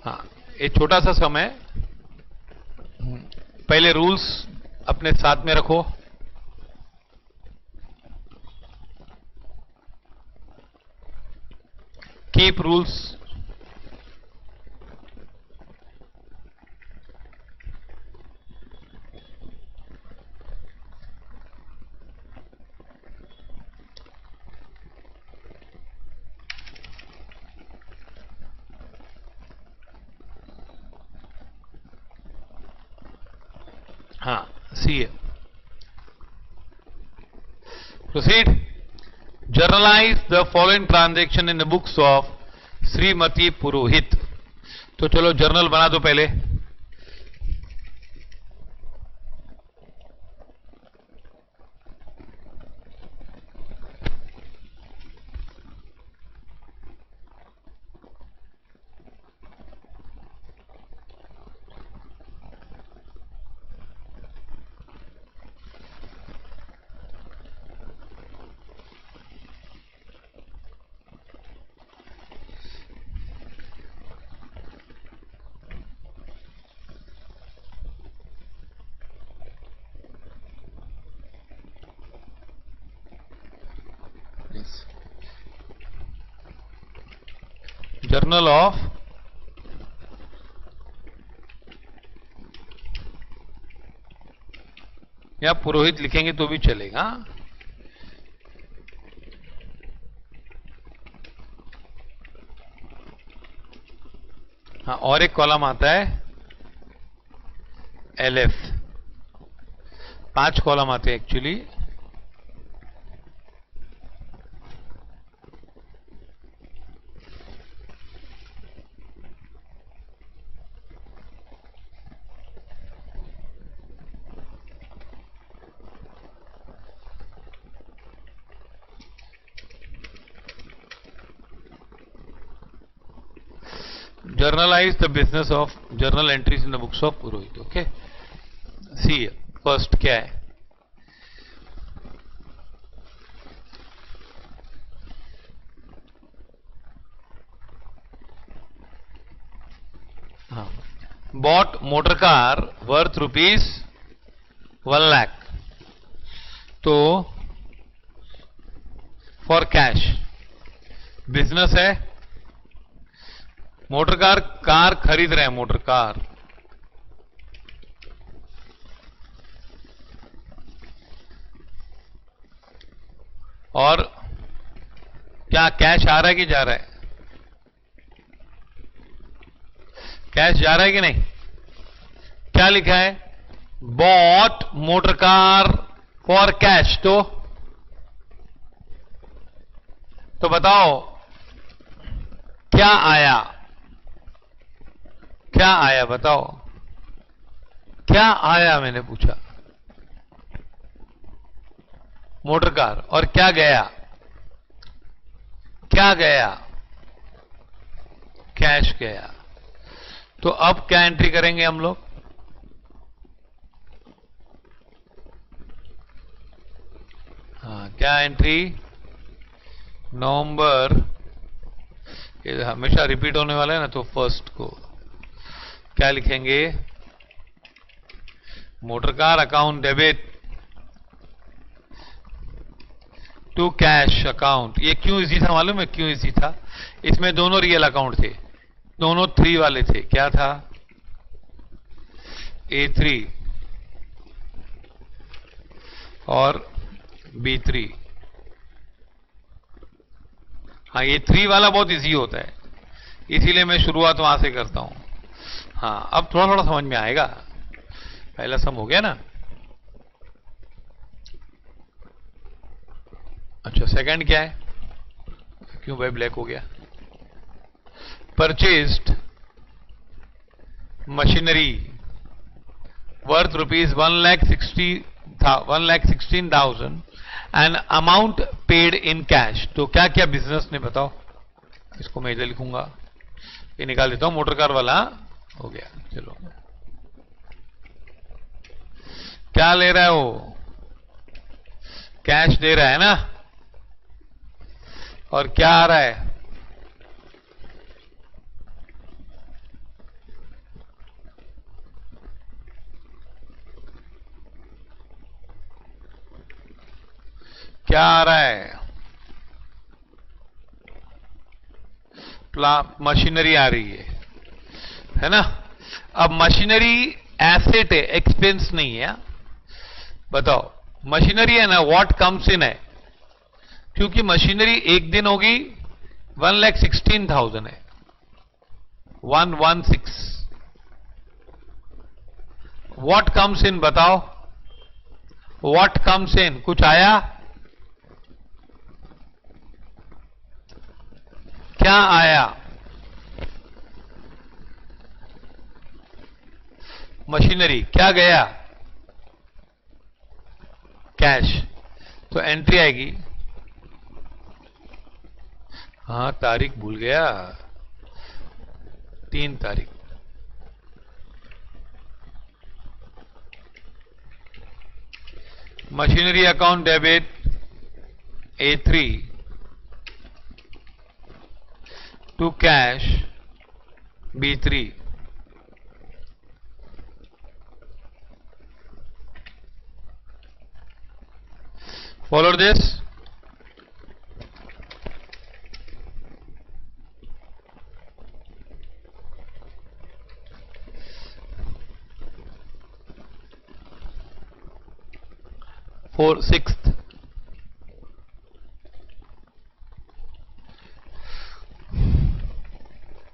हाँ, ये छोटा सा समय। पहले रूल्स अपने साथ में रखो। Keep rules. हाँ, सी proceed. Journalize the following transaction in the books of Shrimati पुरोहित। तो चलो जर्नल बना दो पहले। जर्नल ऑफ या पुरोहित लिखेंगे तो भी चलेगा। हाँ, और एक कॉलम आता है LF। 5 कॉलम आते हैं actually. Journalize the business of journal entries in the books of Purohit. Okay. See first क्या है? हाँ, bought motor car worth rupees 1 lakh. तो for cash business है। मोटर कार खरीद रहे हैं, मोटर कार। और क्या कैश आ रहा है कि जा रहा है? कैश जा रहा है कि नहीं? क्या लिखा है? Bought motor car for cash. तो बताओ क्या आया? क्या आया बताओ? क्या आया मैंने पूछा। Motor car. और क्या गया? क्या गया? कैश गया। तो अब क्या एंट्री करेंगे हम लोग? हाँ, क्या एंट्री? नवंबर, ये हमेशा रिपीट होने वाला है ना, तो फर्स्ट को क्या लिखेंगे? Motor car account debit to cash account. ये क्यों इजी था मालूम है? क्यों इजी था? इसमें दोनों रियल अकाउंट थे, दोनों 3 वाले थे। क्या था? A3 और B3। हाँ, ये 3 वाला बहुत इजी होता है, इसीलिए मैं शुरुआत वहां से करता हूं। हाँ, अब थोड़ा थोड़ा समझ में आएगा। पहला सम हो गया ना। अच्छा, सेकंड क्या है? क्यों भाई ब्लैक हो गया? Purchased machinery worth rupees 1,16,000 and amount paid in cash. तो क्या क्या बिजनेस ने बताओ? इसको मैं इधर लिखूंगा, ये निकाल देता हूं। मोटर कार वाला हो गया। चलो, क्या ले रहा है वो? कैश दे रहा है ना। और क्या आ रहा है? क्या आ रहा है? मशीनरी आ रही है ना? अब मशीनरी एसेट है, एक्सपेंस नहीं है। बताओ, मशीनरी है ना, व्हाट कम्स इन है, क्योंकि मशीनरी एक दिन होगी 1,16,000 है, 116। व्हाट कम्स इन बताओ, व्हाट कम्स इन, कुछ आया? क्या आया? मशीनरी। क्या गया? कैश। तो एंट्री आएगी, हाँ तारीख भूल गया, 3 तारीख। Machinery account debit A3 to cash B3। Follow this? For 6th,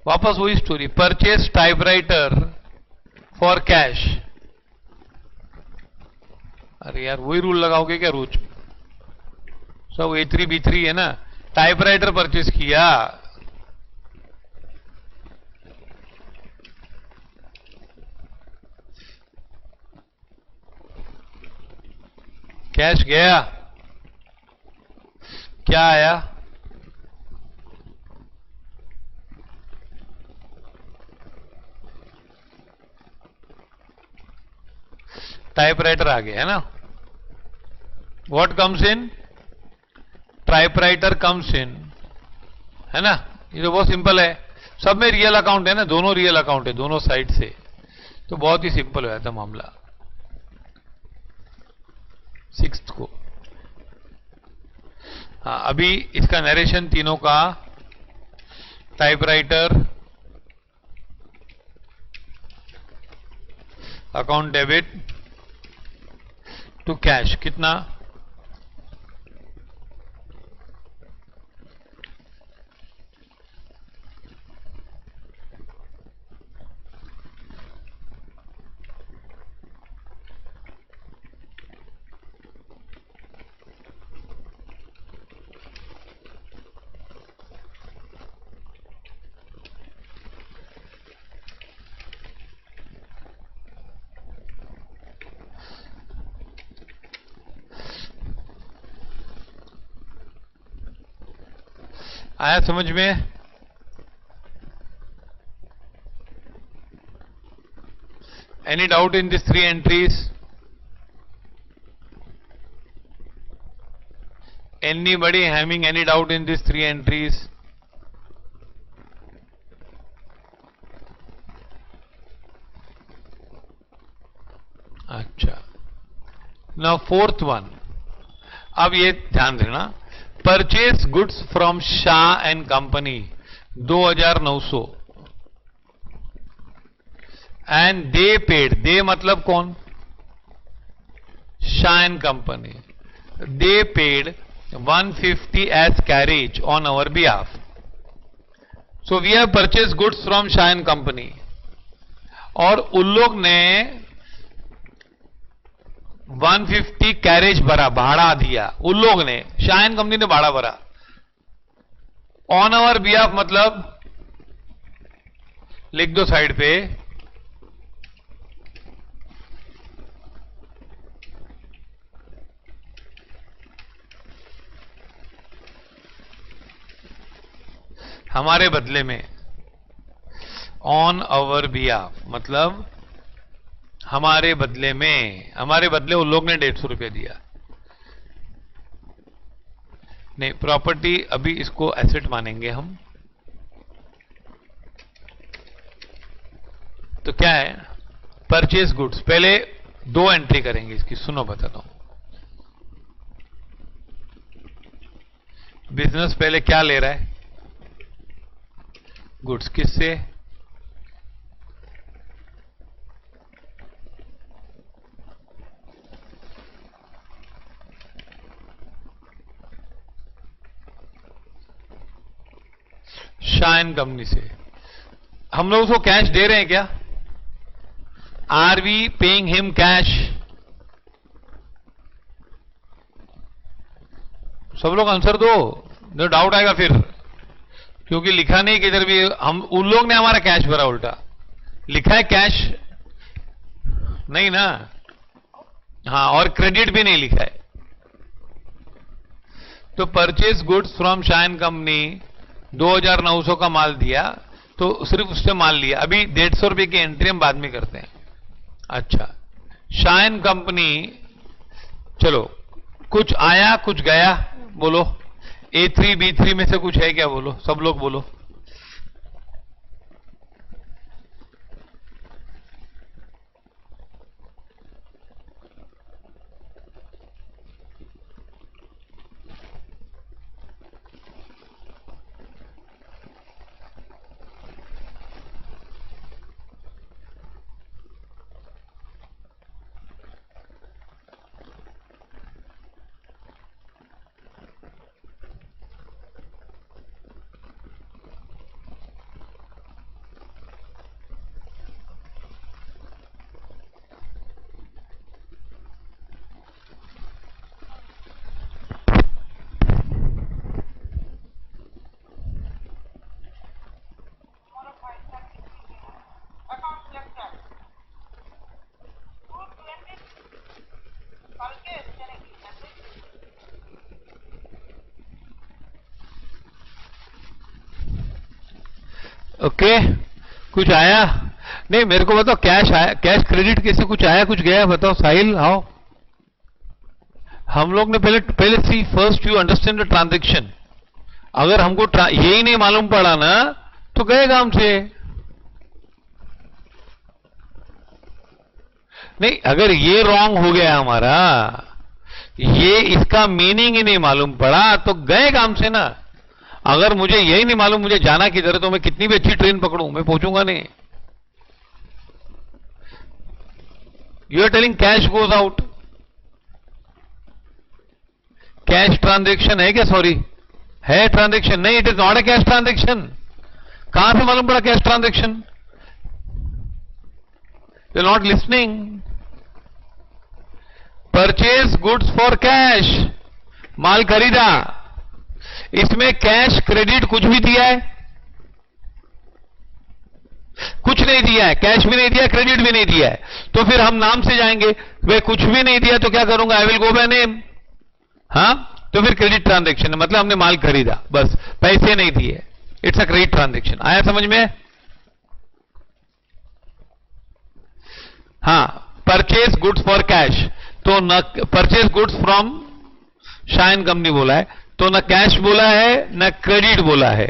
वापस वही story, purchase typewriter for cash. अरे यार वही रूल लगाओगे क्या रोज? सब A3 B3 है ना, टाइपराइटर परचेज किया, कैश गया, क्या आया? टाइपराइटर आ गया है ना। What comes in? Typewriter comes in, है ना। ये तो बहुत सिंपल है, सब में रियल अकाउंट है ना, दोनों रियल अकाउंट है दोनों साइड से, तो बहुत ही सिंपल हो जाता मामला। 6th को, हाँ अभी इसका नरेशन तीनों का, typewriter, account debit to cash, कितना? आया समझ में? Any doubt in these 3 entries? Anybody having any doubt in these 3 entries? अच्छा, now 4th one, अब ये ध्यान देना, purchase goods from Shah and company 2,900 and they paid, they मतलब कौन? Shah and company. They paid 150 as carriage on our behalf. So we have purchase goods from Shah and company, और उन लोग ने 150 कैरेज भरा, भाड़ा दिया उन लोग ने, शाह एंड कंपनी ने भाड़ा भरा। ऑन अवर बिहाफ मतलब लिख दो साइड पे, हमारे बदले में। ऑन अवर बिहाफ मतलब हमारे बदले में, हमारे बदले उन लोग ने 150 रुपया दिया। नहीं, प्रॉपर्टी अभी इसको एसेट मानेंगे हम। तो क्या है? Purchase goods. पहले 2 एंट्री करेंगे इसकी, सुनो बताता हूं। बिजनेस पहले क्या ले रहा है? गुड्स। किससे? शाइन कंपनी से। हम लोग उसको कैश दे रहे हैं क्या? Are we paying him cash? सब लोग आंसर दो, no डाउट आएगा फिर, क्योंकि लिखा नहीं किधर भी। हम उन लोग ने हमारा कैश भरा, उल्टा लिखा है कैश नहीं ना। हाँ, और क्रेडिट भी नहीं लिखा है। तो purchase goods from shine company 2900 का माल दिया, तो सिर्फ उससे माल लिया। अभी 150 रुपए की एंट्री हम बाद में करते हैं। अच्छा, शाइन कंपनी, चलो कुछ आया कुछ गया, बोलो। A3 B3 में से कुछ है क्या? बोलो, सब लोग बोलो। ओके, कुछ आया? नहीं, मेरे को बताओ, कैश आया, कैश क्रेडिट कैसे, कुछ आया कुछ गया? बताओ साहिल, आओ। हम लोग ने पहले see first you understand the transaction. अगर हमको यही नहीं मालूम पड़ा ना, तो गएगा हमसे। नहीं, अगर ये रॉन्ग हो गया हमारा, ये इसका मीनिंग ही नहीं मालूम पड़ा, तो गएगा हमसे ना। अगर मुझे यही नहीं मालूम मुझे जाना किधर है, तो मैं कितनी भी अच्छी ट्रेन पकड़ूं, मैं पहुंचूंगा नहीं। You are telling cash goes out. Cash transaction है क्या? सॉरी, है ट्रांजेक्शन? नहीं, it is not a cash transaction. कहां से मालूम पड़ा cash transaction? You are not listening. Purchase goods for cash, माल खरीदा। इसमें कैश क्रेडिट कुछ भी दिया है? कुछ नहीं दिया है, कैश भी नहीं दिया, क्रेडिट भी नहीं दिया है। तो फिर हम नाम से जाएंगे। वे कुछ भी नहीं दिया तो क्या करूंगा? I will go by name. हां, तो फिर क्रेडिट ट्रांजेक्शन, मतलब हमने माल खरीदा, बस पैसे नहीं दिए। It's a credit transaction. आया समझ में? हां, परचेज गुड्स फॉर कैश, तो न purchase goods from shine company बोला है, तो न कैश बोला है न क्रेडिट बोला है।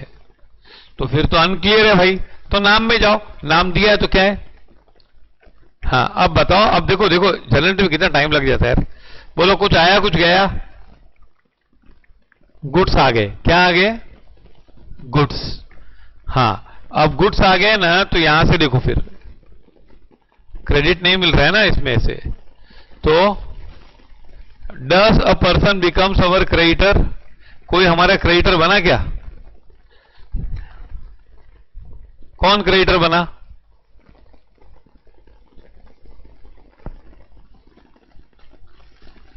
तो फिर तो अनक्लियर है भाई। तो नाम में जाओ, नाम दिया है तो क्या है? हाँ, अब बताओ। अब देखो देखो, जनरेटर में कितना टाइम लग जाता है यार। बोलो, कुछ आया कुछ गया? गुड्स आ गए। क्या आ गए? गुड्स। हाँ, अब गुड्स आ गए ना, तो यहां से देखो, फिर क्रेडिट नहीं मिल रहा है ना इसमें से। तो does a person becomes our creditor? कोई हमारा क्रेडिटर बना क्या? कौन क्रेडिटर बना?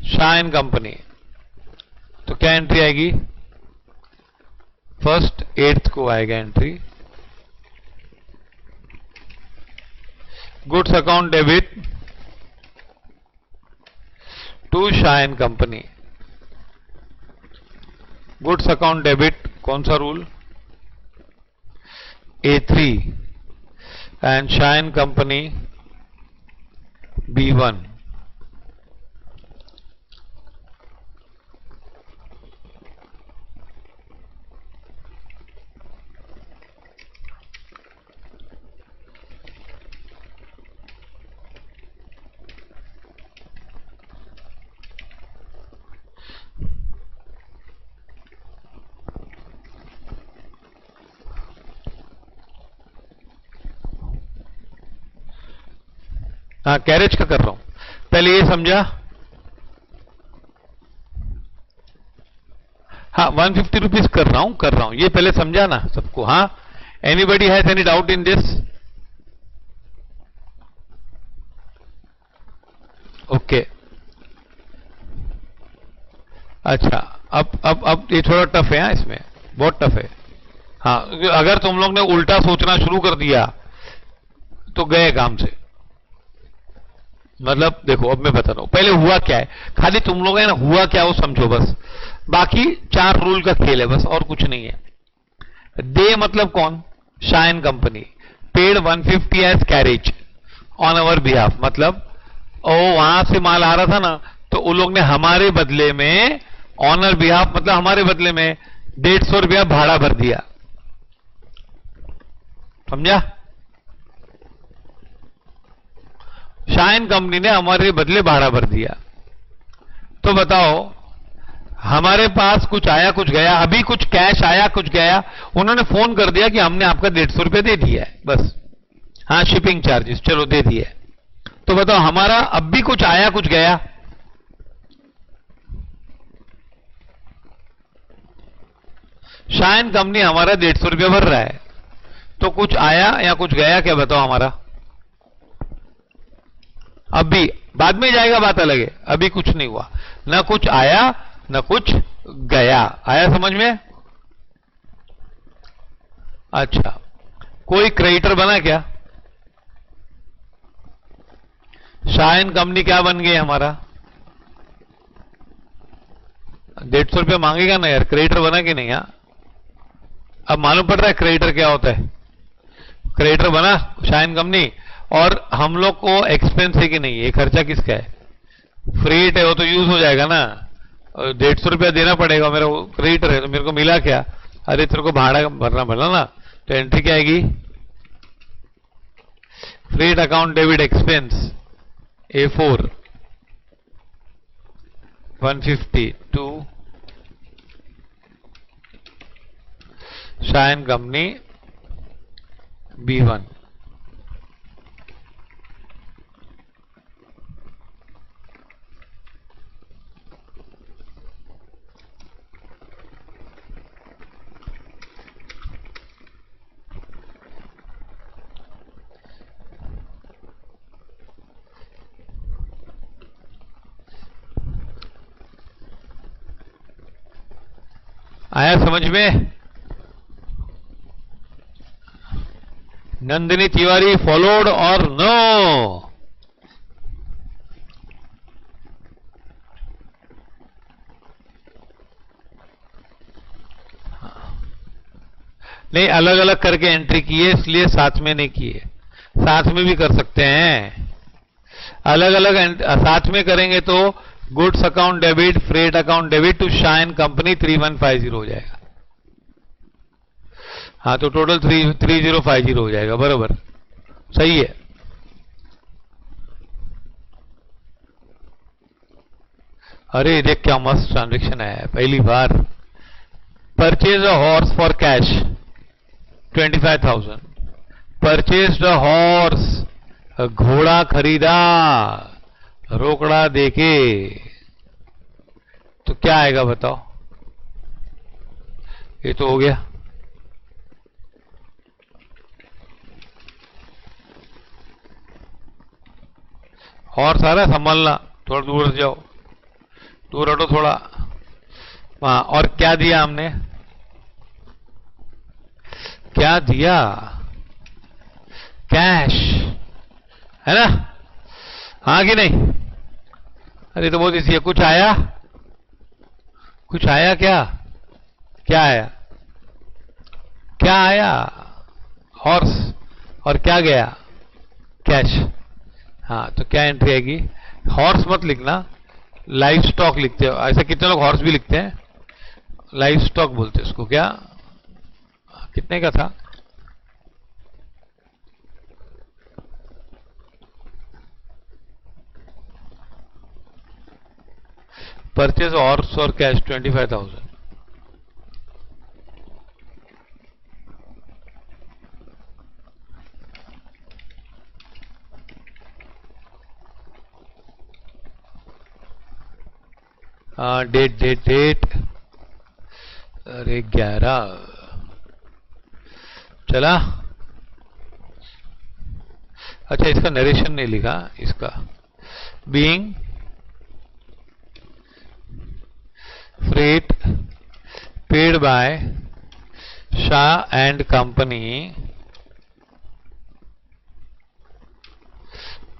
Shine company. तो क्या एंट्री आएगी? 1st 8th को आएगा entry. Goods account debit to shine company. Goods account debit, कौन सा rule? A3 and shine company B1। हाँ, कैरेज का कर रहा हूं, पहले ये समझा। हाँ, 150 रुपीज कर रहा हूं, ये पहले समझा ना सबको। हाँ, anybody has any doubt in this? Okay, अच्छा, अब ये थोड़ा टफ है। हाँ, इसमें बहुत टफ है। हाँ, अगर तुम लोग ने उल्टा सोचना शुरू कर दिया तो गए काम से। मतलब देखो, अब मैं बता रहा हूं, पहले हुआ क्या है, खाली तुम लोग है ना, हुआ क्या वो समझो बस। बाकी 4 रूल का खेल है बस, और कुछ नहीं है। दे मतलब कौन? Shine company paid 150 as carriage on our behalf. मतलब ओ, वहां से माल आ रहा था ना, तो उन लोग ने हमारे बदले में, ऑनर बिहाफ मतलब हमारे बदले में 150 रुपया भाड़ा भर दिया। समझा? शाइन कंपनी ने हमारे बदले भाड़ा भर दिया। तो बताओ, हमारे पास कुछ आया कुछ गया, अभी कुछ कैश आया कुछ गया, उन्होंने फोन कर दिया कि हमने आपका 150 रुपया दे दिया है बस। हाँ, शिपिंग चार्जेस चलो दे दिए। तो बताओ, हमारा अब भी कुछ आया कुछ गया? शाइन कंपनी हमारा 150 रुपया भर रहा है, तो कुछ आया या कुछ गया क्या बताओ हमारा? अभी बाद में जाएगा, बात अलग है, अभी कुछ नहीं हुआ, ना कुछ आया ना कुछ गया। आया समझ में? अच्छा, कोई क्रेडिटर बना क्या? शाइन कंपनी क्या बन गई हमारा? 150 रुपया मांगेगा ना यार, क्रेडिटर बना कि नहीं? यार अब मालूम पड़ रहा है क्रेडिटर क्या होता है। क्रेडिटर बना शाइन कंपनी, और हम लोग को एक्सपेंस है कि नहीं, ये खर्चा किसका है? फ्रेट है, वो तो यूज हो जाएगा ना। 150 रुपया देना पड़ेगा, मेरा क्रेडिटर है तो मेरे को मिला क्या? अरे तेरे को भाड़ा भरना पड़ा ना, तो एंट्री क्या आएगी? Freight account debit expense A4 150 to shine company B1। आया समझ में? Nandini Tiwari followed or no? नहीं, अलग अलग करके एंट्री किए इसलिए साथ में नहीं किए, साथ में भी कर सकते हैं। अलग अलग साथ में करेंगे तो goods account debit freight account debit to shine company 3150 हो जाएगा। हाँ, तो टोटल 3050 हो जाएगा, बराबर सही है। अरे देख क्या मस्त ट्रांजेक्शन है, पहली बार। Purchase a horse for cash 25,000। Purchase a horse, घोड़ा खरीदा रोकड़ा देके, तो क्या आएगा बताओ? ये तो हो गया। हॉर्स आ रहा है, संभालना, थोड़ा दूर जाओ, दूर हटो थोड़ा। हाँ, और क्या दिया हमने? क्या दिया? कैश, है ना? हाँ कि नहीं? अरे तो बहुत इसी है। कुछ आया? कुछ आया क्या? क्या आया? क्या आया? हॉर्स। और क्या गया? कैश। हाँ, तो क्या एंट्री आएगी? हॉर्स मत लिखना, लाइव स्टॉक लिखते हो। ऐसे कितने लोग हॉर्स भी लिखते हैं, लाइव स्टॉक बोलते हैं उसको। क्या कितने का था? परचेज हॉर्स और कैश 25,000। डेट डेट डेट, अरे 11 चला। अच्छा, इसका नरेशन नहीं लिखा, इसका being freight paid by Shah and Company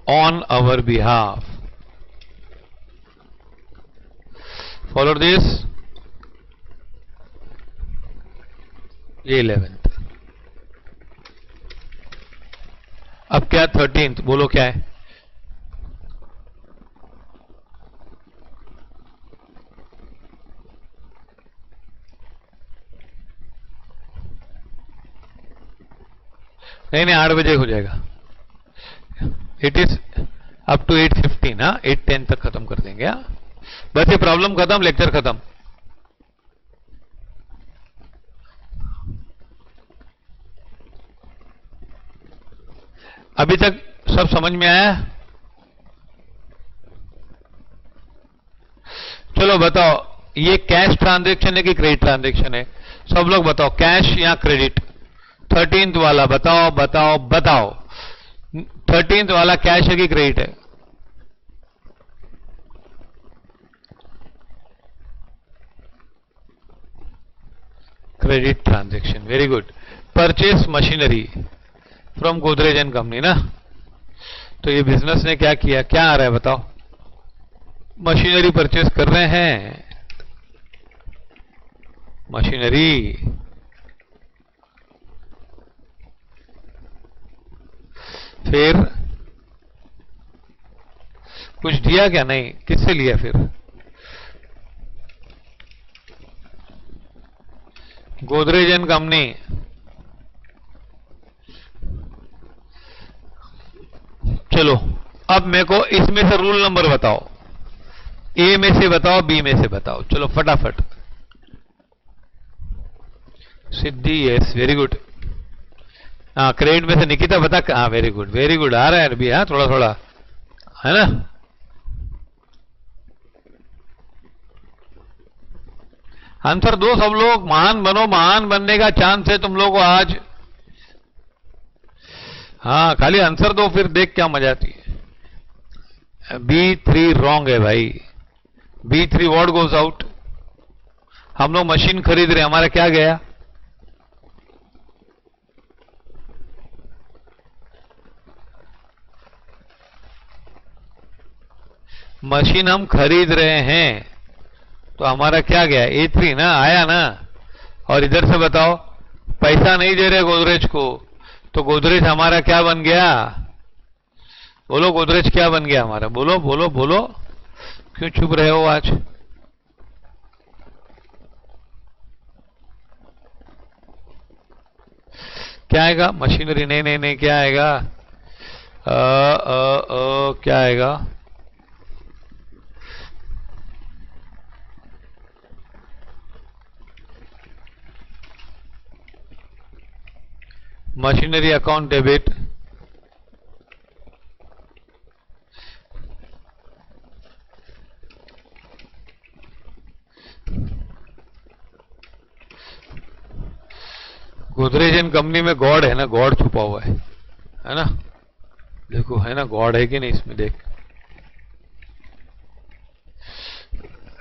on our behalf. Follow this. ये 11th। अब क्या 13th, बोलो क्या है? नहीं नहीं, 8 बजे हो जाएगा। It is up to 8:15। हाँ, 8:10 तक खत्म कर देंगे। हाँ, बस ये प्रॉब्लम खत्म, लेक्चर खत्म। अभी तक सब समझ में आया? चलो बताओ, ये कैश ट्रांजैक्शन है कि क्रेडिट ट्रांजैक्शन है? सब लोग बताओ, कैश या क्रेडिट? 13th वाला बताओ बताओ बताओ। 13th वाला कैश है कि क्रेडिट है? Credit transaction, very good. Purchase machinery from Godrej and company ना। तो ये बिजनेस ने क्या किया, क्या आ रहा है बताओ? मशीनरी परचेस कर रहे हैं, मशीनरी। फिर कुछ दिया क्या? नहीं। किससे लिया फिर? Godrej and company. चलो, अब मेरे को इसमें से रूल नंबर बताओ। ए में से बताओ, बी में से बताओ। चलो फटाफट। सिद्धि, यस, वेरी गुड। हाँ, क्रेडिट में से निकिता बता। हाँ, वेरी गुड वेरी गुड, आ रहा है अभी। हाँ, थोड़ा थोड़ा है ना। आंसर दो सब लोग, महान बनो, महान बनने का चांस है तुम लोगों को आज। हाँ, खाली आंसर दो, फिर देख क्या मजा आती है। B3 रॉन्ग है भाई। B3 what goes out? हम लोग मशीन खरीद रहे, हमारा क्या गया? मशीन हम खरीद रहे हैं, तो हमारा क्या गया? A3 ना, आया ना। और इधर से बताओ, पैसा नहीं दे रहे गोदरेज को, तो गोदरेज हमारा क्या बन गया? बोलो, गोदरेज क्या बन गया हमारा? बोलो बोलो बोलो, क्यों चुप रहे हो आज? क्या आएगा? मशीनरी? नहीं नहीं नहीं, क्या आएगा? क्या आएगा? Machinery account debit. Godrej and company में गॉड है ना, गॉड छुपा हुआ है ना? देखो, है ना, गॉड है कि नहीं इसमें? देख,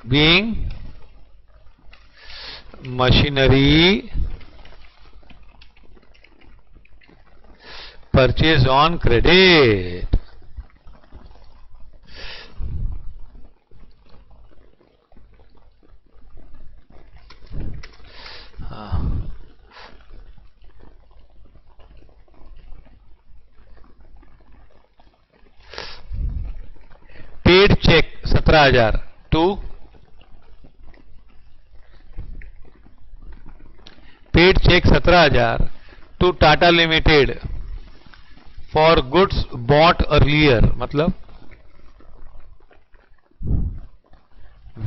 being machinery purchase on credit. Paid cheque 17,000 to paid cheque 17,000 to Tata limited for goods bought earlier. मतलब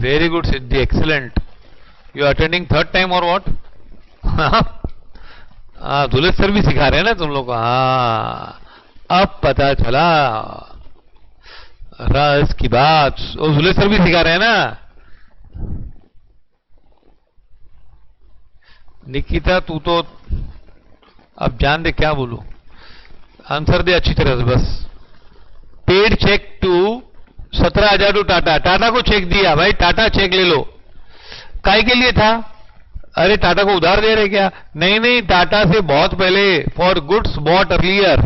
very good Siddhi, excellent. You attending third time और व्हाट? हाँ, दुलेश सर भी सिखा रहे हैं ना तुम लोग को। हाँ, अब पता चला रस की बात। दुलेश सर भी सिखा रहे हैं ना। निकिता तू तो अब जान दे क्या बोलूं, आंसर दे अच्छी तरह से बस। Paid cheque to 17,000 to Tata, Tata को चेक दिया भाई, टाटा चेक ले लो। काय के लिए था? अरे टाटा को उधार दे रहे क्या? नहीं नहीं, टाटा से बहुत पहले, फॉर गुड्स बॉट अर्लियर,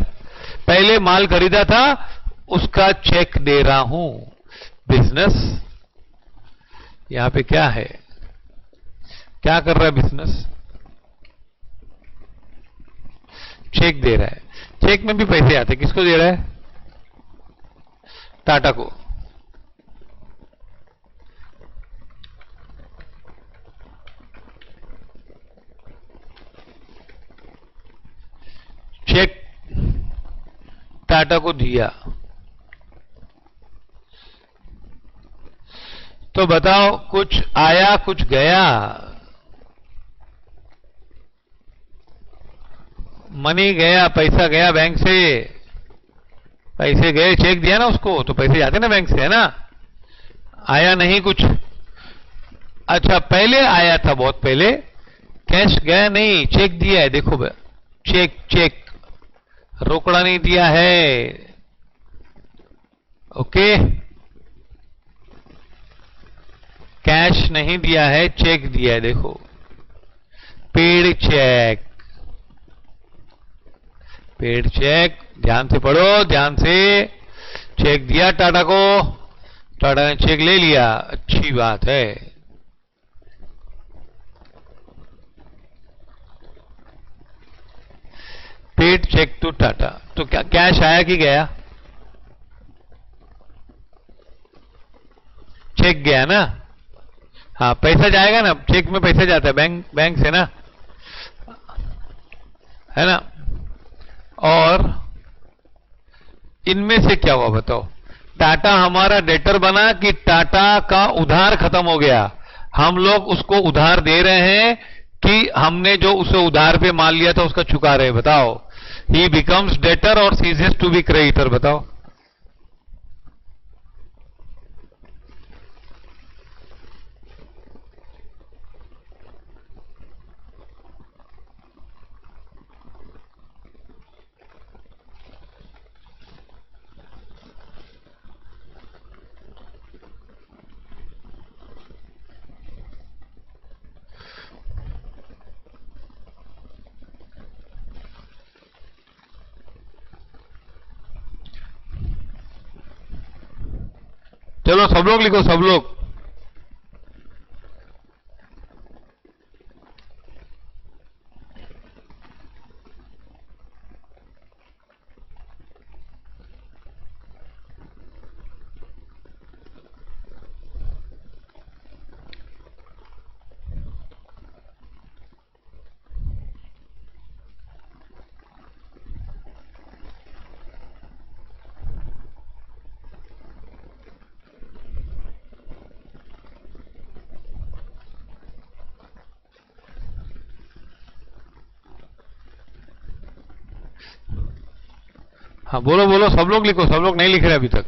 पहले माल खरीदा था उसका चेक दे रहा हूं। बिजनेस यहां पे क्या है, क्या कर रहा है बिजनेस? चेक दे रहा है। चेक में भी पैसे आते, किसको दे रहा है? टाटा को। चेक टाटा को दिया, तो बताओ कुछ आया कुछ गया? मनी गया, पैसा गया बैंक से, पैसे गए, चेक दिया ना उसको, तो पैसे जाते ना बैंक से, है ना? आया नहीं कुछ। अच्छा पहले आया था, बहुत पहले, कैश गया नहीं, चेक दिया है, देखो चेक, चेक रोकड़ा नहीं दिया है। ओके, कैश नहीं दिया है, चेक दिया है, देखो पेड चेक, पेड चेक, ध्यान से पढ़ो, ध्यान से। चेक दिया टाटा को, टाटा ने चेक ले लिया, अच्छी बात है। पेड चेक टू टाटा, तो क्या कैश आया कि गया? चेक गया ना? हाँ पैसा जाएगा ना, चेक में पैसा जाता है बैंक से ना, है ना? और इनमें से क्या हुआ बताओ? टाटा हमारा डेटर बना कि टाटा का उधार खत्म हो गया? हम लोग उसको उधार दे रहे हैं कि हमने जो उसे उधार पे माल लिया था उसका चुका रहे? बताओ। ही बिकम्स डेटर और सीजेस टू बी क्रेडिटर, बताओ। चलो सब लोग लिखो, सब लोग। हाँ बोलो बोलो, सब लोग लिखो, सब लोग नहीं लिख रहे अभी तक।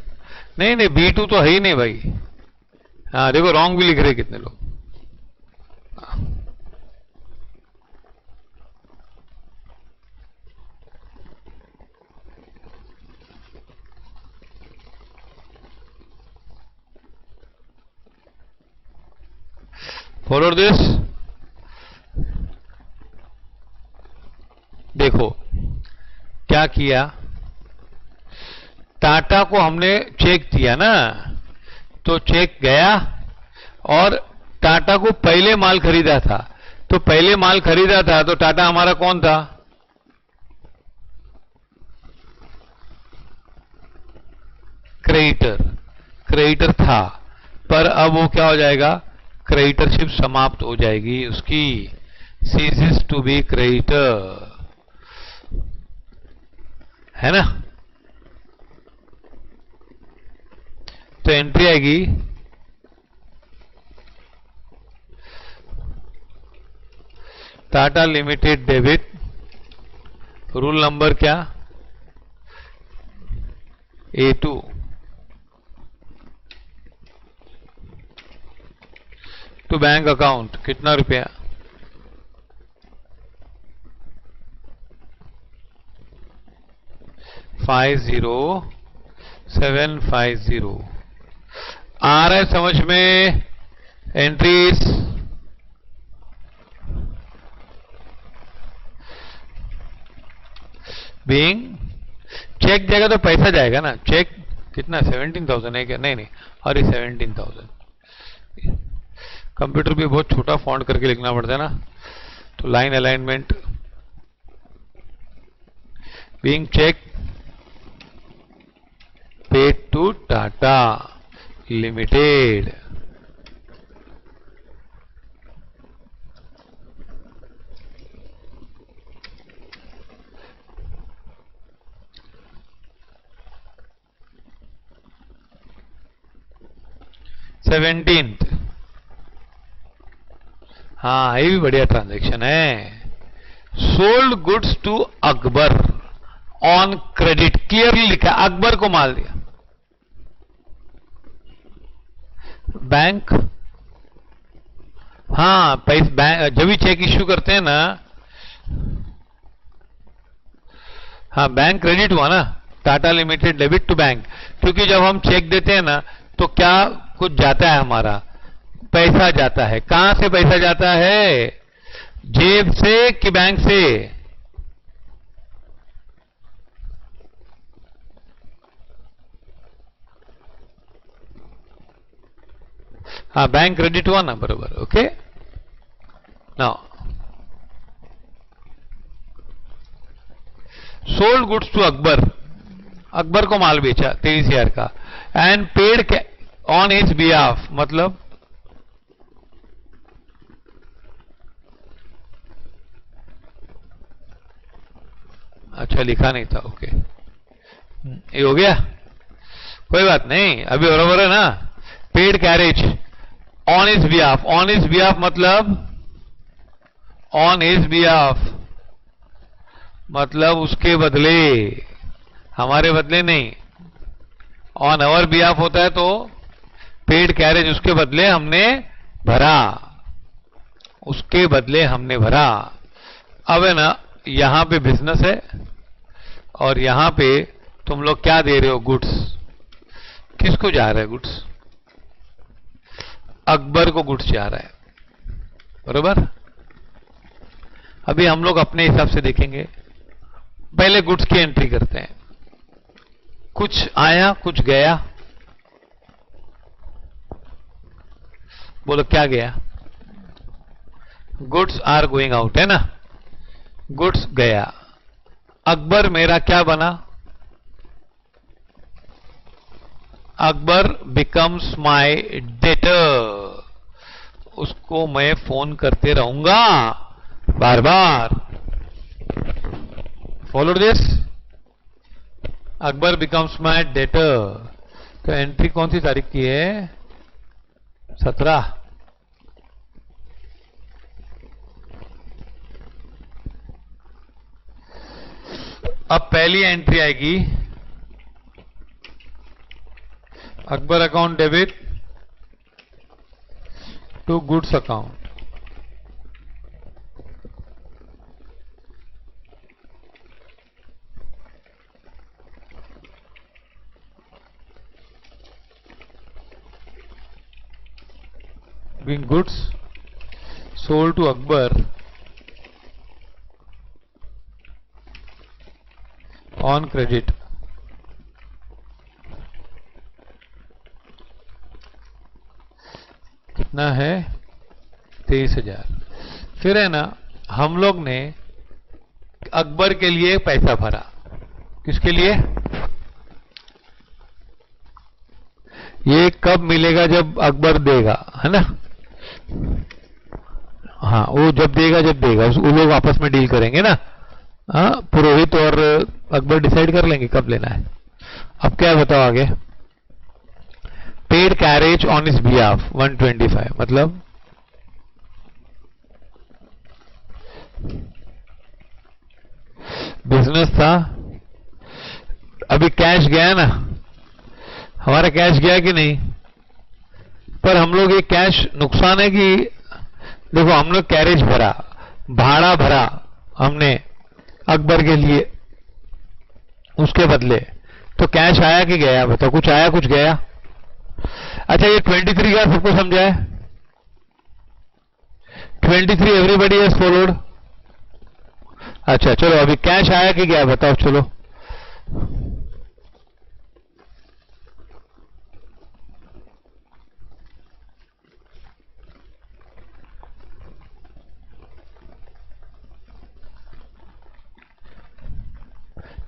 नहीं नहीं, B2 तो है ही नहीं भाई। हाँ देखो रॉन्ग भी लिख रहे कितने लोग। फॉलो दिस, देखो क्या किया। टाटा को हमने चेक दिया ना, तो चेक गया, और टाटा को पहले माल खरीदा था, तो पहले माल खरीदा था तो टाटा हमारा कौन था? क्रेडिटर, क्रेडिटर था। पर अब वो क्या हो जाएगा? क्रेडिटरशिप समाप्त हो जाएगी उसकी, सीजेस टू बी क्रेडिटर, है ना? तो एंट्री आएगी Tata limited debit, rule number क्या? A2, टू बैंक अकाउंट, कितना रुपया? 50,750 आ रहा है समझ में? एंट्रीज बीइंग चेक जाएगा तो पैसा जाएगा ना। चेक कितना 17,000 है क्या? नहीं नहीं, अरे 17,000। कंप्यूटर भी बहुत छोटा फॉन्ट करके लिखना पड़ता है ना, तो line alignment being cheque paid to Tata limited. Seventeenth, हाँ ये भी बढ़िया ट्रांजैक्शन है। Sold goods to Akbar on credit, clearly लिखा, अकबर को माल दिया। बैंक, हाँ पैसे जब भी चेक इश्यू करते हैं ना, हाँ बैंक क्रेडिट हुआ ना, Tata limited debit to bank. क्योंकि जब हम चेक देते हैं ना तो क्या कुछ जाता है, हमारा पैसा जाता है। कहां से पैसा जाता है? जेब से कि बैंक से? हाँ बैंक क्रेडिट हुआ ना, बरोबर। Okay now sold goods to Akbar, Akbar को माल बेचा 23,000 का। And paid on his behalf, मतलब अच्छा लिखा नहीं था। ओके ये हो गया, कोई बात नहीं, अभी बराबर है ना। Paid carriage on his behalf, on his behalf मतलब ऑन हिज बिहाफ मतलब उसके बदले, हमारे बदले नहीं। ऑन अवर बिहाफ होता है तो पेड कैरेज उसके बदले हमने भरा, उसके बदले हमने भरा। अब है ना, यहां पे बिजनेस है और यहां पे तुम लोग क्या दे रहे हो? गुड्स। किसको जा रहा है गुड्स? अकबर को गुड्स जा रहा है, बरोबर। अभी हम लोग अपने हिसाब से देखेंगे, पहले गुड्स की एंट्री करते हैं। कुछ आया कुछ गया, बोलो क्या गया? गुड्स आर गोइंग आउट, है ना। गुड्स गया, अकबर मेरा क्या बना? अकबर बिकम्स माय डेटर, उसको मैं फोन करते रहूंगा बार बार। Follow this, Akbar becomes my debtor. तो एंट्री कौन सी तारीख की है? 17। अब पहली एंट्री आएगी, Akbar account debit to goods account. being goods sold to Akbar on credit. कितना है? 23,000। फिर है ना, हम लोग ने अकबर के लिए पैसा भरा। किसके लिए? ये कब मिलेगा? जब अकबर देगा, है ना। हाँ वो जब देगा, जब देगा वो लोग आपस में डील करेंगे ना। हाँ पुरोहित और अकबर डिसाइड कर लेंगे कब लेना है। अब क्या बताओ आगे? Paid carriage on his behalf 125, मतलब बिजनेस था। अभी कैश गया ना, हमारा कैश गया कि नहीं? पर हम लोग ये कैश नुकसान है कि देखो, हम लोग कैरेज भरा, भाड़ा भरा हमने अकबर के लिए, उसके बदले। तो कैश आया कि गया बताओ? कुछ आया कुछ गया। अच्छा ये 23 का सबको समझा है? 23 एवरीबडी हैज फॉलोड। अच्छा चलो अभी कैश आया कि गया बताओ चलो।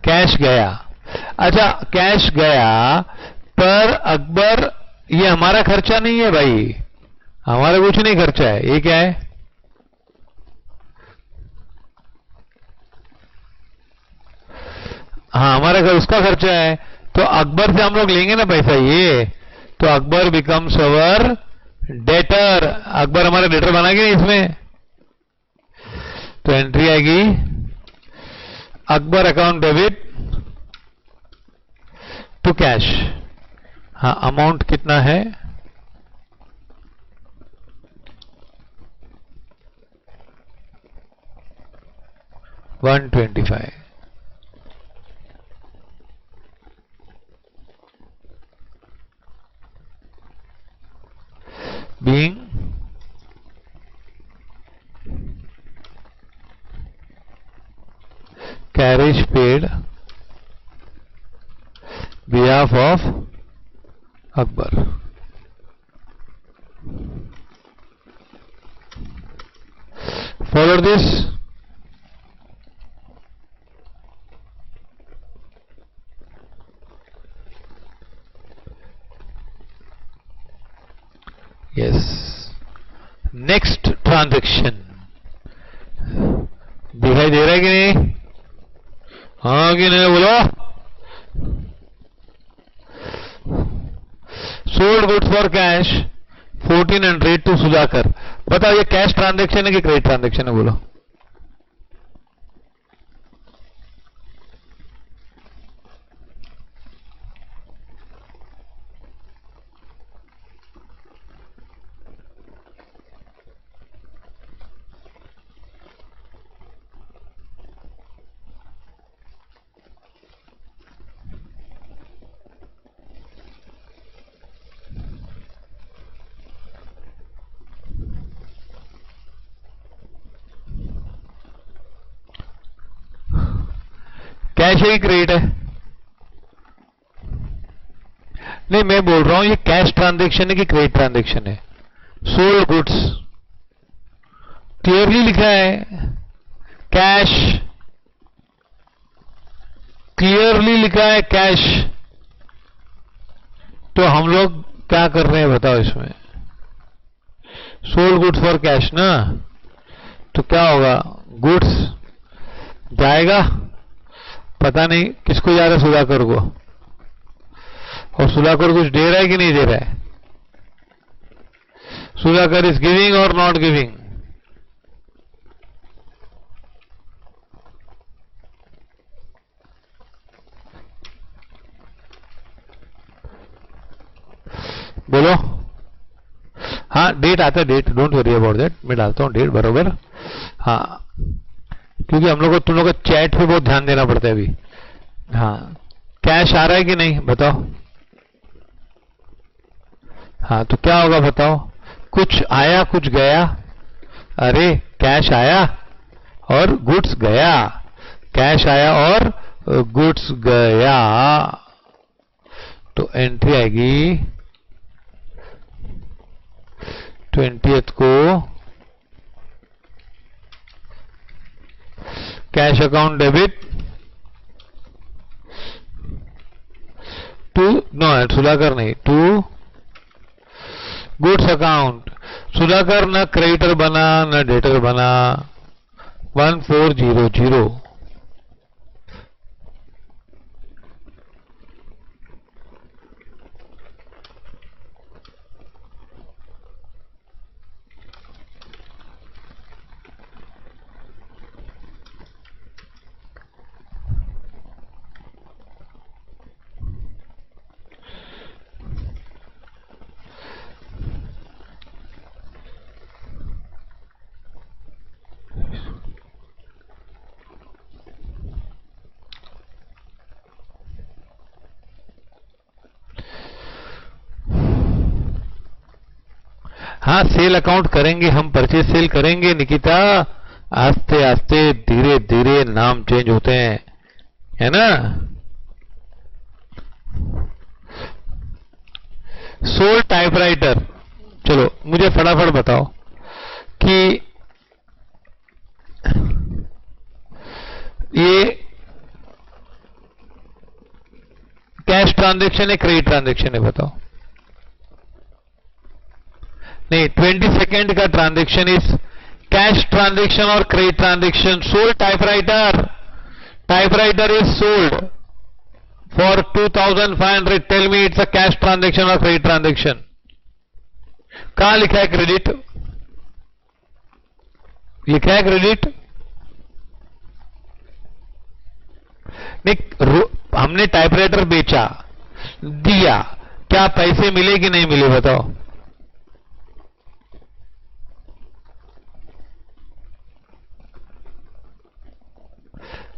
कैश गया। अच्छा कैश गया पर अकबर, ये हमारा खर्चा नहीं है भाई, हमारा कुछ नहीं खर्चा है। ये क्या है? हाँ हमारा घर उसका खर्चा है। तो अकबर से हम लोग लेंगे ना पैसा ये, तो Akbar becomes our debtor. Akbar हमारा डेटर बना कि नहीं इसमें? तो एंट्री आएगी Akbar account debit to cash. हाँ अमाउंट कितना है? 125। being carriage paid behalf of Akbar. Follow this. Yes. Next transaction. दिखाई दे रहा है कि नहीं? हाँ कि नहीं बोलो? Sold goods for cash 1400 to Sudhakar. बताओ ये कैश ट्रांजैक्शन है कि क्रेडिट ट्रांजैक्शन है? बोलो। कैश है कि क्रेडिट है? नहीं मैं बोल रहा हूं ये कैश ट्रांजैक्शन है कि क्रेडिट ट्रांजैक्शन है? सोल्ड गुड्स क्लियरली लिखा है कैश, क्लियरली लिखा है कैश। तो हम लोग क्या कर रहे हैं बताओ इसमें? सोल्ड गुड्स फॉर कैश ना, तो क्या होगा? गुड्स जाएगा, पता नहीं किसको जा रहा है, सुधाकर को। और सुधाकर कुछ दे रहा है कि नहीं दे रहा है? Sudhakar is giving or not giving? बोलो। हाँ डेट आता है, date don't worry about that, मैं डालता हूं डेट बरोबर। हाँ क्योंकि हम लोग को तुम लोग को चैट पे बहुत ध्यान देना पड़ता है अभी। हाँ कैश आ रहा है कि नहीं बताओ? हाँ तो क्या होगा बताओ? कुछ आया कुछ गया। अरे कैश आया और गुड्स गया, कैश आया और गुड्स गया। तो एंट्री आएगी 20th को cash account debit to, no Sudhakar नहीं, टू गुड्स अकाउंट। सुधाकर न क्रेडिटर बना न डेटर बना। 1400। हाँ सेल अकाउंट करेंगे हम, परचेज सेल करेंगे निकिता, आस्ते आस्ते धीरे धीरे नाम चेंज होते हैं, है ना। सोल्ड टाइपराइटर, चलो मुझे फटाफट बताओ कि ये कैश ट्रांजैक्शन है क्रेडिट ट्रांजैक्शन है, बताओ। नहीं, 20 सेकेंड का ट्रांजैक्शन इज कैश ट्रांजैक्शन और credit transaction. Sold typewriter, typewriter is sold for 2500, tell me it's a cash transaction और क्रेडिट ट्रांजैक्शन। कहां लिखा है क्रेडिट? लिखा है क्रेडिट? नहीं, हमने टाइपराइटर बेचा, दिया, क्या पैसे मिले कि नहीं मिले बताओ।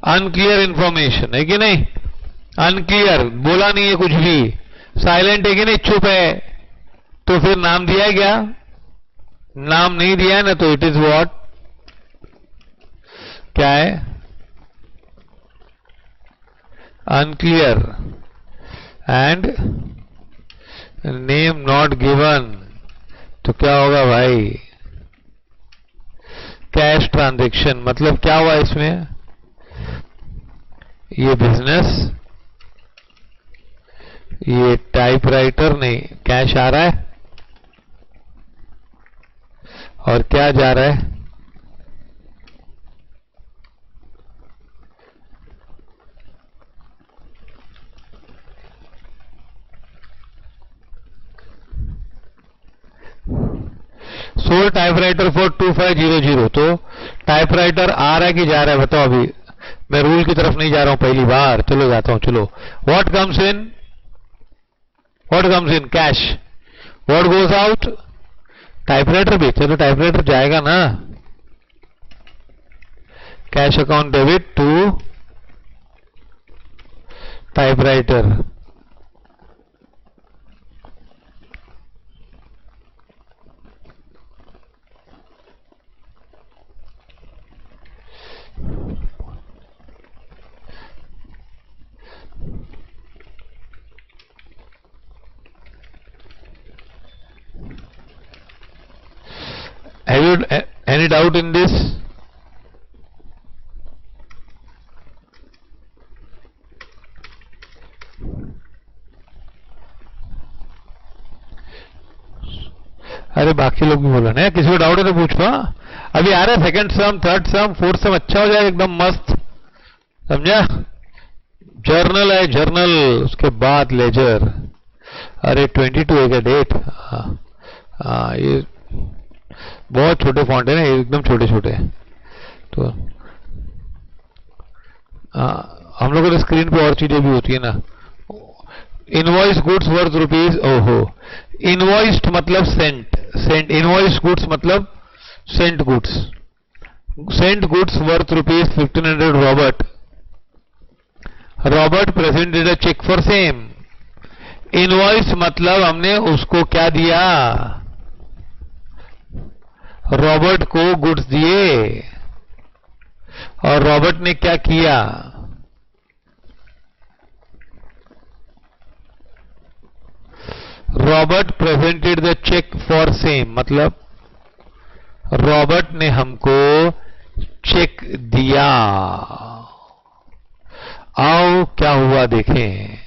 अनक्लियर इंफॉर्मेशन है कि नहीं? अनक्लियर, बोला नहीं है कुछ भी, साइलेंट है कि नहीं, चुप है, तो फिर नाम दिया है क्या? नाम नहीं दिया है ना, तो इट इज व्हाट, क्या है? Unclear and name not given, तो क्या होगा भाई? Cash transaction. मतलब क्या हुआ इसमें? ये बिजनेस, ये टाइपराइटर नहीं, कैश आ रहा है और क्या जा रहा है? सोल्ड टाइपराइटर फॉर 2500, तो टाइपराइटर आ रहा है कि जा रहा है बताओ। अभी मैं रूल की तरफ नहीं जा रहा हूं, पहली बार, चलो जाता हूं, चलो। What comes in? What comes in? Cash. What goes out? Typewriter भी, चलो टाइपराइटर जाएगा ना। Cash account debit to typewriter. Have you any doubt in this? अरे बाकी लोग भी बोला ना, किसी को डाउट है तो पूछो। अभी आ रहा है सेकंड सम, थर्ड सम, फोर्थ सम, अच्छा हो जाएगा एकदम मस्त, समझा। जर्नल है जर्नल, उसके बाद लेजर। अरे 22 है क्या डेट? हाँ ये बहुत छोटे फॉन्ट है ना, एकदम छोटे छोटे, तो हम लोगों के स्क्रीन पे और चीजें भी होती है ना। इनवॉइस गुड्स वर्थ रुपीज, ओहो, इनवॉइस्ड मतलब सेंट, सेंट, इनवॉइस गुड्स मतलब sent goods, sent goods worth rupees 1500 Robert, Robert presented a cheque for same. Invoice मतलब हमने उसको क्या दिया? रॉबर्ट को गुड्स दिए, और रॉबर्ट ने क्या किया? Robert presented the cheque for same, मतलब रॉबर्ट ने हमको चेक दिया। आओ क्या हुआ देखें।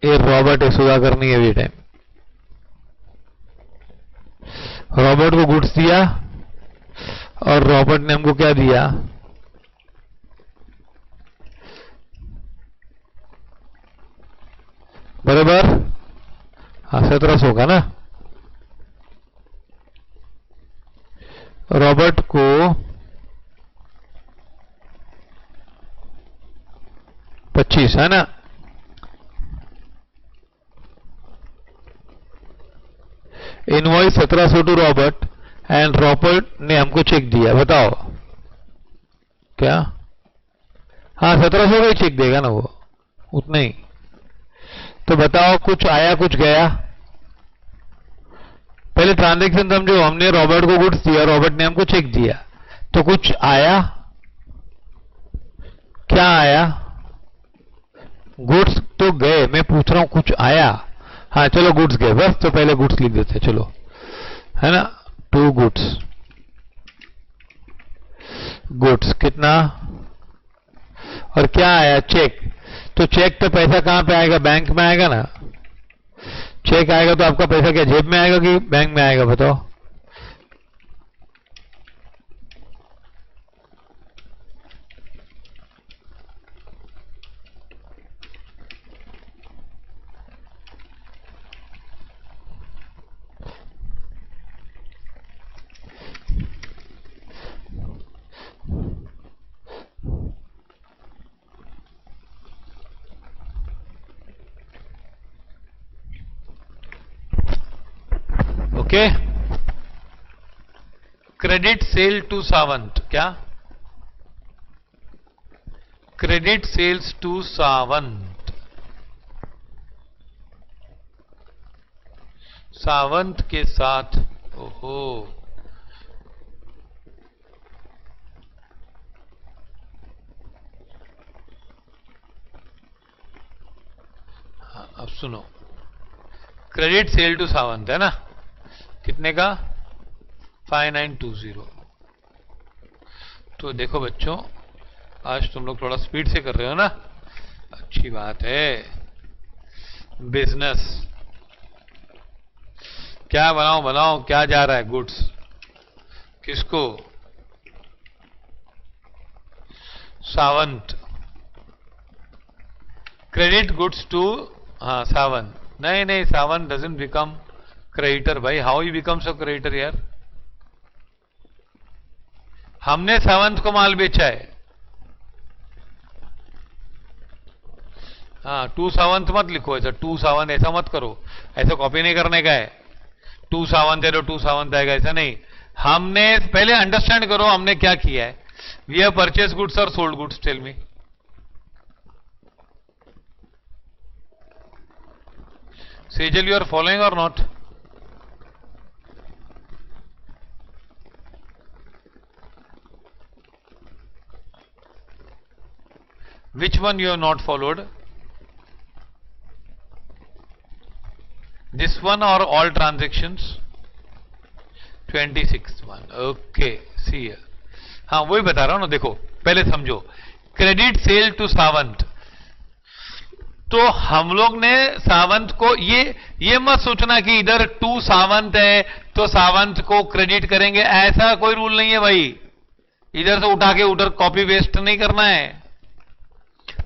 ये रॉबर्ट एक सुधा करनी है अभी टाइम। रॉबर्ट को गुड्स दिया और रॉबर्ट ने हमको क्या दिया? बराबर, हाँ 1700 का ना। रॉबर्ट को $25 है ना। Invoice 1700 to Robert and Robert ने हमको चेक दिया, बताओ क्या? हाँ 1700 का ही चेक देगा ना वो, उतना ही। तो बताओ कुछ आया कुछ गया? पहले ट्रांजैक्शन समझो, हमने रॉबर्ट को गुड्स दिया, रॉबर्ट ने हमको चेक दिया, तो कुछ आया, क्या आया? गुड्स तो गए, मैं पूछ रहा हूं कुछ आया? हाँ चलो गुड्स गए, बस तो पहले गुड्स लिख देते चलो, है ना। 2 गुड्स, गुड्स कितना, और क्या आया? चेक। तो चेक पे पैसा कहां पे आएगा? बैंक में आएगा ना। चेक आएगा तो आपका पैसा क्या जेब में आएगा कि बैंक में आएगा? बताओ। Okay, credit sale to Sawant, क्या? Credit sales to Sawant, Sawant के साथ। ओहो, हाँ, अब सुनो, क्रेडिट सेल टू सावंत है ना, कितने का? 5920। तो देखो बच्चों, आज तुम लोग थोड़ा स्पीड से कर रहे हो ना, अच्छी बात है। बिजनेस क्या बनाओ बनाओ, क्या जा रहा है? गुड्स किसको? सावंत। क्रेडिट गुड्स टू, हाँ सावंत। नहीं नहीं, सावंत डजंट बिकम क्रेडिटर भाई, how he becomes a creditor यार? हमने सावंत को माल बेचा है। हाँ, टू सावंत मत लिखो, ऐसा टू सावंत ऐसा मत करो, ऐसा कॉपी नहीं करने का है। टू सावंत है तो टू सावंत आएगा, ऐसा नहीं। हमने पहले अंडरस्टैंड करो हमने क्या किया है। वी हैव परचेज गुड्स और sold goods, tell me. Sejal, you are following और not? Which one you have not followed? This one or all transactions? 26th one. Okay, see here. हाँ वही बता रहा हूं ना, देखो पहले समझो। क्रेडिट सेल टू सावंत, तो हम लोग ने सावंत को, ये मत सोचना कि इधर टू सावंत है तो सावंत को क्रेडिट करेंगे, ऐसा कोई रूल नहीं है भाई। इधर से उठा के उधर कॉपी वेस्ट नहीं करना है।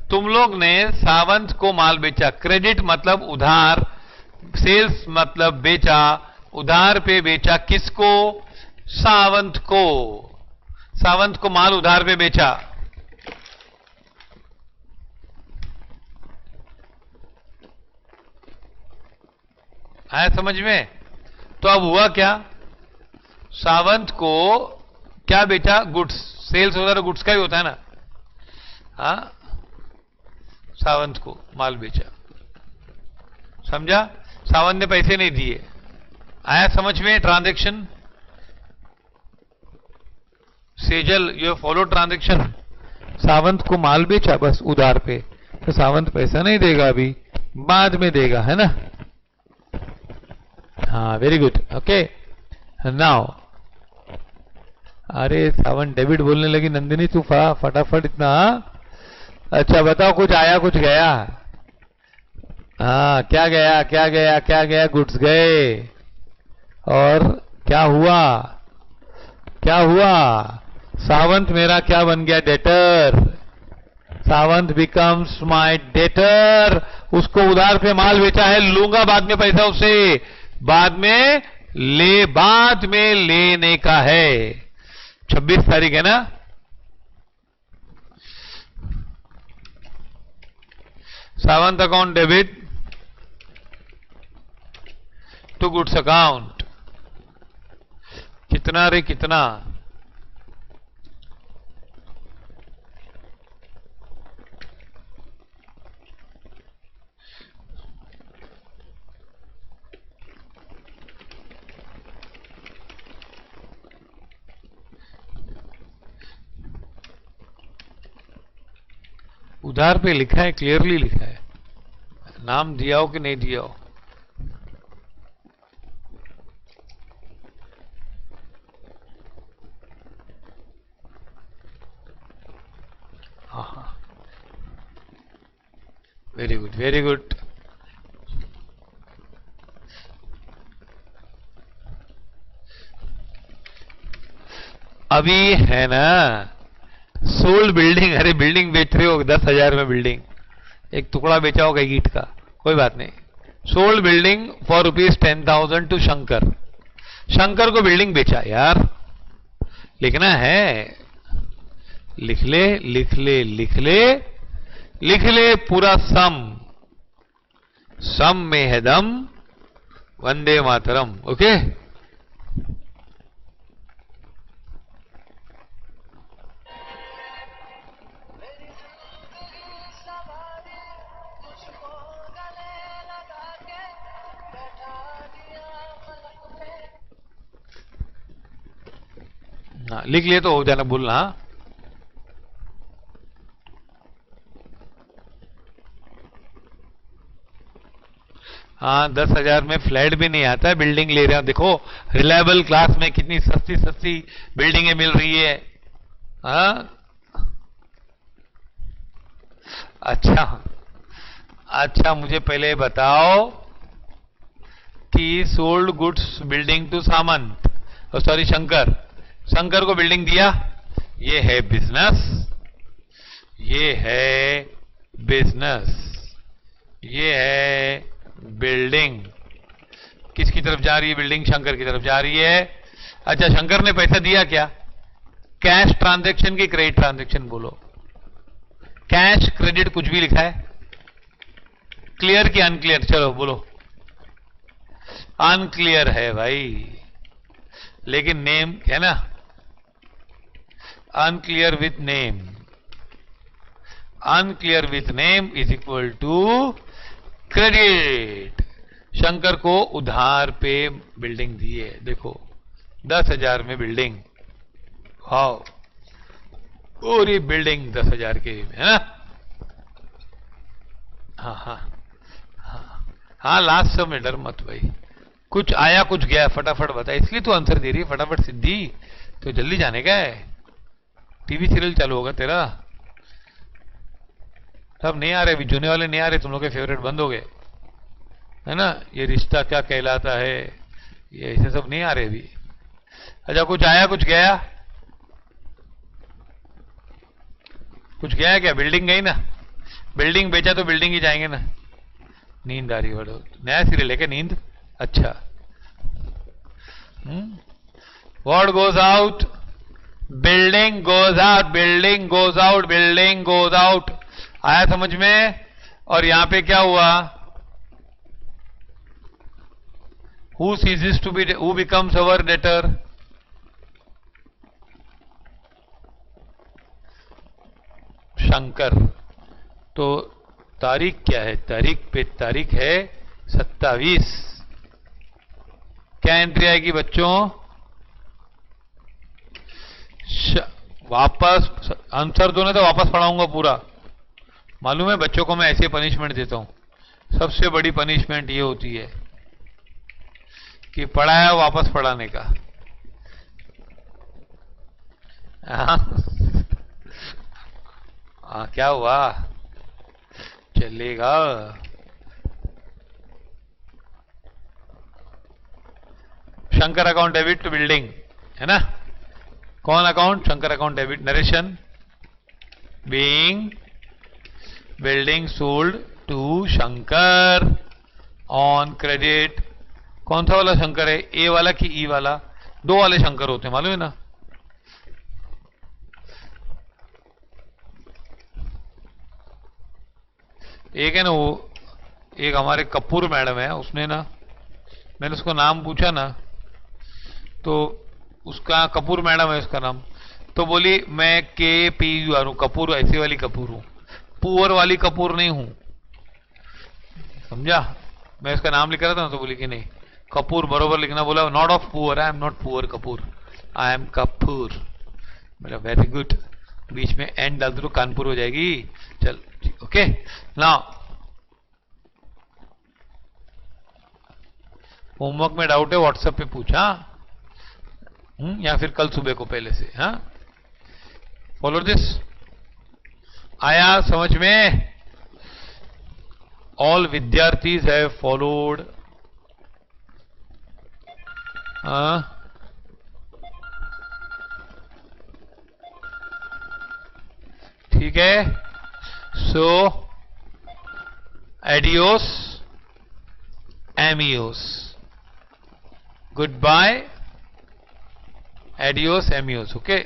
तुम लोग ने सावंत को माल बेचा, क्रेडिट मतलब उधार, सेल्स मतलब बेचा, उधार पे बेचा, किसको? सावंत को। सावंत को माल उधार पे बेचा। आया समझ में? तो अब हुआ क्या? सावंत को क्या बेचा? गुड्स। सेल्स होता है तो गुड्स का ही होता है ना। हाँ, सावंत को माल बेचा, समझा? सावंत ने पैसे नहीं दिए। आया समझ में transaction? Sejal, you follow transaction. Sawant को माल बेचा बस उधार पे, तो सावंत पैसा नहीं देगा अभी, बाद में देगा, है ना। हाँ वेरी गुड, ओके नाउ। अरे सावंत डेबिट बोलने लगी नंदिनी, तू फटाफट इतना। अच्छा बताओ, कुछ आया कुछ गया? हाँ, क्या गया क्या गया क्या गया? गुड्स गए, और क्या हुआ? क्या हुआ? सावंत मेरा क्या बन गया? Debtor. Sawant becomes my debtor. उसको उधार पे माल बेचा है, लूंगा बाद में पैसा उससे, बाद में लेने का है। 26 तारीख है ना। Sawant account debit to goods account. कितना रे कितना? उधार पे लिखा है, क्लियरली लिखा है, नाम दिया हो कि नहीं दिया हो। हाँ हाँ, वेरी गुड वेरी गुड। अभी है ना सोल्ड बिल्डिंग, अरे बिल्डिंग बेच रहे हो 10,000 में बिल्डिंग, एक टुकड़ा बेचा होगा ईंट का, कोई बात नहीं। Sold building for ₹10,000 to Shankar, Shankar को बिल्डिंग बेचा यार, लिखना है, लिख ले लिख ले लिख ले लिख ले पूरा सम, सम में है दम, वंदे मातरम। ओके, हाँ लिख लिए तो हो जाना, बोलना। हाँ 10,000 में फ्लैट भी नहीं आता है, बिल्डिंग ले रहे हो। देखो रिलायबल क्लास में कितनी सस्ती सस्ती बिल्डिंगें मिल रही है। हाँ अच्छा अच्छा, मुझे पहले बताओ कि sold goods building to Samant, sorry Shankar, Shankar को बिल्डिंग दिया, ये है बिजनेस, ये है बिजनेस, ये है बिल्डिंग। किसकी तरफ जा रही है बिल्डिंग? शंकर की तरफ जा रही है। अच्छा शंकर ने पैसा दिया क्या? कैश ट्रांजैक्शन की क्रेडिट ट्रांजैक्शन बोलो, कैश क्रेडिट कुछ भी लिखा है, क्लियर कि अनक्लियर? चलो बोलो, अनक्लियर है भाई, लेकिन नेम है ना, unclear with name, unclear with name is equal to credit. Shankar को उधार पे बिल्डिंग दी है, देखो 10,000 में बिल्डिंग, वाओ, पूरी बिल्डिंग 10,000 के है ना। हाँ हाँ हाँ हाँ, लास्ट समय डर मत भाई, कुछ आया कुछ गया, फटाफट बता, इसलिए तो आंसर दे रही है फटाफट सिद्धि, तो जल्दी जाने का है, टीवी सीरियल चालू होगा तेरा। सब नहीं आ रहे अभी, जुने वाले नहीं आ रहे, तुम लोग के फेवरेट बंद हो गए है ना, ये रिश्ता क्या कहलाता है, ये ऐसे सब नहीं आ रहे अभी। अच्छा कुछ आया कुछ गया, कुछ गया क्या? बिल्डिंग गई ना, बिल्डिंग बेचा तो बिल्डिंग ही जाएंगे ना। नींद आ रही है, बड़ो नया सीरियल है क्या नींद? अच्छा, what goes out, building goes out, building goes out, building goes out, आया समझ में? और यहां पे क्या हुआ? Who ceases to be, who becomes our debtor? Shankar. तो तारीख क्या है? तारीख पे तारीख है 27। क्या एंट्री आएगी बच्चों? वापस आंसर दो, ना तो वापस पढ़ाऊंगा पूरा। मालूम है बच्चों को मैं ऐसे पनिशमेंट देता हूं, सबसे बड़ी पनिशमेंट ये होती है कि पढ़ाया वापस पढ़ाने का। क्या हुआ? चलेगा। Shankar account debit to building है ना, कौन अकाउंट? Shankar account debit, narration being building sold to Shankar on credit. कौन सा वाला शंकर है? ए वाला कि ई वाला? दो वाले शंकर होते हैं मालूम है ना। एक है ना वो, एक हमारे कपूर मैडम है, उसने ना, मैंने उसको नाम पूछा ना, तो उसका कपूर मैडम है उसका नाम, तो बोली मैं KPUR हूं, कपूर ऐसी वाली कपूर हूं, पुअर वाली कपूर नहीं हूं, समझा? मैं उसका नाम लिख रहा था ना, तो बोली कि नहीं कपूर बरोबर लिखना, बोला not of poor, I am not poor Kapoor, I am Kapoor. मेरा वेरी गुड, बीच में एंड डाल दो कानपुर हो जाएगी। चल ओके नाउ होमवर्क में डाउट है व्हाट्सएप पे पूछा, या फिर कल सुबह को पहले से। हाँ, फॉलो दिस। आया समझ में? ऑल विद्यार्थी हैव फॉलोड। ठीक है, so adios amigos, goodbye, adios amigos, okay.